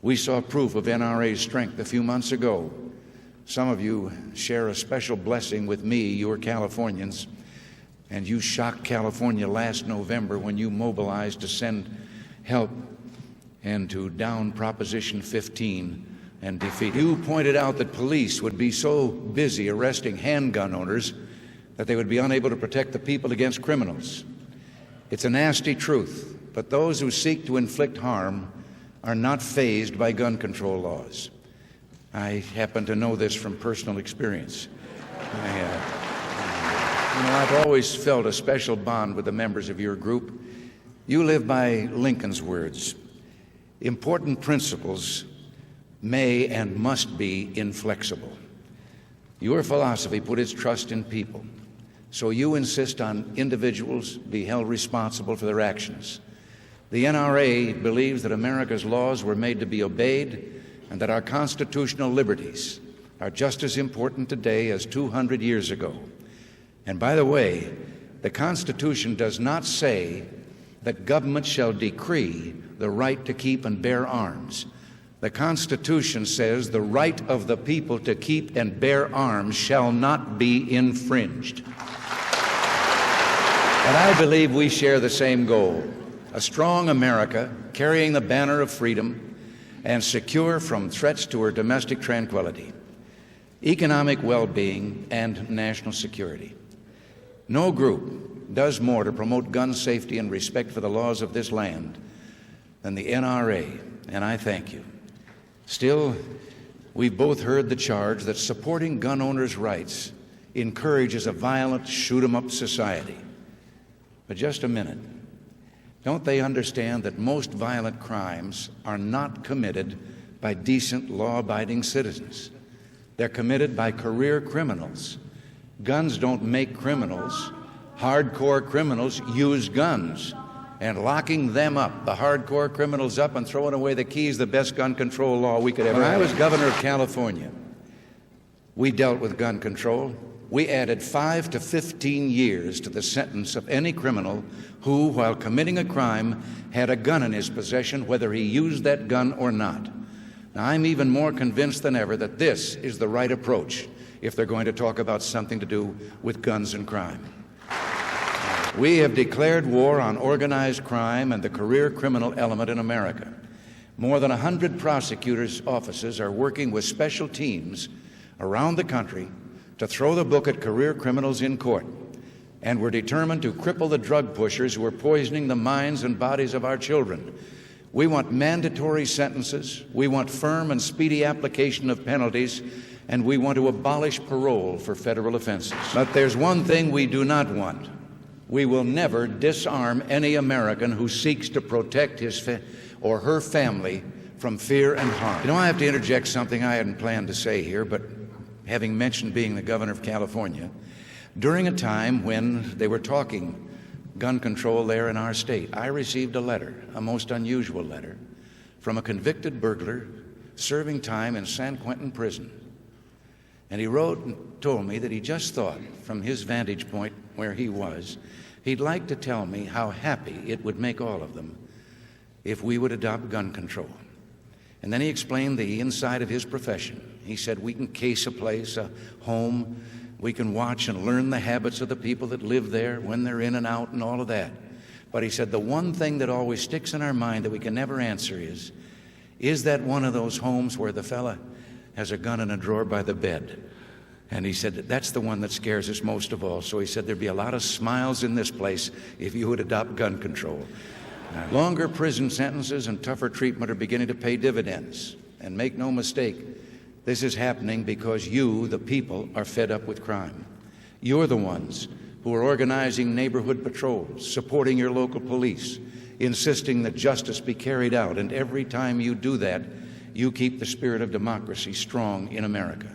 We saw proof of NRA's strength a few months ago. Some of you share a special blessing with me, you're Californians, and you shocked California last November when you mobilized to send help and to down Proposition 15 and defeat it. You pointed out that police would be so busy arresting handgun owners that they would be unable to protect the people against criminals. It's a nasty truth, but those who seek to inflict harm are not fazed by gun control laws. I happen to know this from personal experience. I've always felt a special bond with the members of your group. You live by Lincoln's words. Important principles may and must be inflexible. Your philosophy put its trust in people, so you insist on individuals be held responsible for their actions. The NRA believes that America's laws were made to be obeyed and that our constitutional liberties are just as important today as 200 years ago. And by the way, the Constitution does not say that government shall decree the right to keep and bear arms. The Constitution says the right of the people to keep and bear arms shall not be infringed. And I believe we share the same goal: a strong America carrying the banner of freedom and secure from threats to her domestic tranquility, economic well-being, and national security. No group does more to promote gun safety and respect for the laws of this land than the NRA, and I thank you. Still, we've both heard the charge that supporting gun owners' rights encourages a violent, shoot-'em-up society. But just a minute. Don't they understand that most violent crimes are not committed by decent, law-abiding citizens? They're committed by career criminals. Guns don't make criminals. Hardcore criminals use guns. And locking them up, the hardcore criminals up, and throwing away the keys, the best gun control law we could ever have. When I was governor of California, we dealt with gun control. We added 5 to 15 years to the sentence of any criminal who, while committing a crime, had a gun in his possession, whether he used that gun or not. Now, I'm even more convinced than ever that this is the right approach if they're going to talk about something to do with guns and crime. We have declared war on organized crime and the career criminal element in America. More than 100 prosecutors' offices are working with special teams around the country to throw the book at career criminals in court. And we're determined to cripple the drug pushers who are poisoning the minds and bodies of our children. We want mandatory sentences, we want firm and speedy application of penalties, and we want to abolish parole for federal offenses. But there's one thing we do not want. We will never disarm any American who seeks to protect his or her family from fear and harm. I have to interject something I hadn't planned to say here, but having mentioned being the governor of California, during a time when they were talking gun control there in our state, I received a letter, a most unusual letter, from a convicted burglar serving time in San Quentin prison. And he wrote and told me that he just thought, from his vantage point where he was, he'd like to tell me how happy it would make all of them if we would adopt gun control. And then he explained the inside of his profession. He said, we can case a place, a home, we can watch and learn the habits of the people that live there, when they're in and out and all of that. But he said, the one thing that always sticks in our mind that we can never answer is that one of those homes where the fella has a gun in a drawer by the bed? And he said that's the one that scares us most of all. So he said there'd be a lot of smiles in this place if you would adopt gun control. Longer prison sentences and tougher treatment are beginning to pay dividends. And make no mistake, this is happening because you, the people, are fed up with crime. You're the ones who are organizing neighborhood patrols, supporting your local police, insisting that justice be carried out. And every time you do that, you keep the spirit of democracy strong in America.